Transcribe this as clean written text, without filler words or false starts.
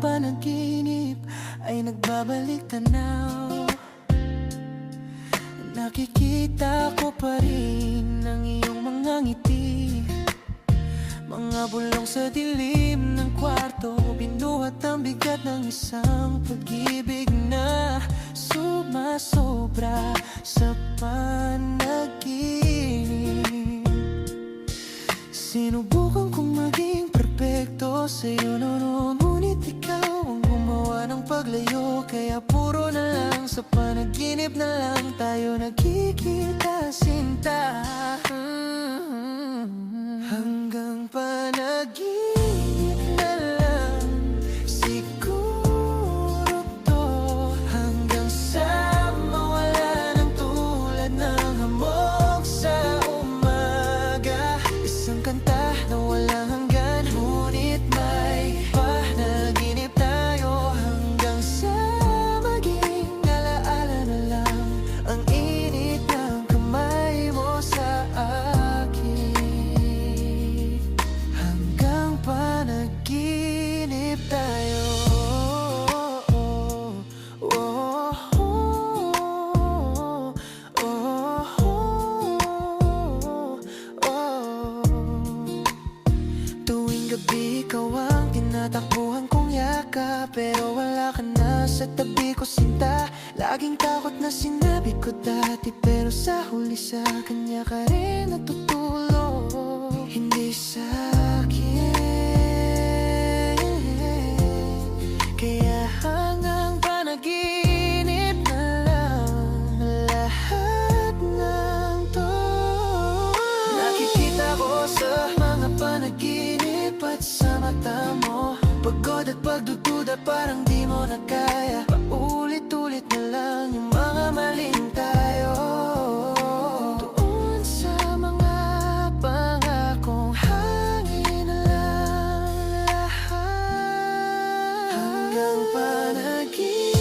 panaginip ay nagbabalik tanaw. Nakikita ko pa rin ang iyong mga ngiti, mga bulong sa dilim ng kwarto, binuhat ang bigat ng isang pag-ibig na sumasobra sa panaginip. Sinubukan kong maging perpekto sa'yo noon, ngunit ikaw ang gumawa ng paglayo. Kaya puro na lang sa panaginip na lang tayo nagkikita, sinta. Hanggang panaginip na lang siguro to, hanggang sa mawala ng tulad ng hamog sa umaga. Isang kanta na walang hanggan, ngunit may panaginip tayo, hanggang sa maging alaala na lang ang init ng kamay mo sa akin. Hanggang panaginip tayo. Tuwing gabi ikaw ang tinatakbuhan kong yaka, pero wala ka na sa tabi ko, sinta. Laging takot na sinabi ko dati, pero sa huli sa kanya ka rin natutulog. Hindi sa akin. Kaya hanggang panaginip na lang lahat ng to. Nakikita ko sa mga panaginip at sa mata mo, pagod at pagdududa, parang di mo na kaya. Paulit-ulit na lang yung mga maling tayo. Doon sa mga pangakong hangin na lang lahat. Hanggang panaginip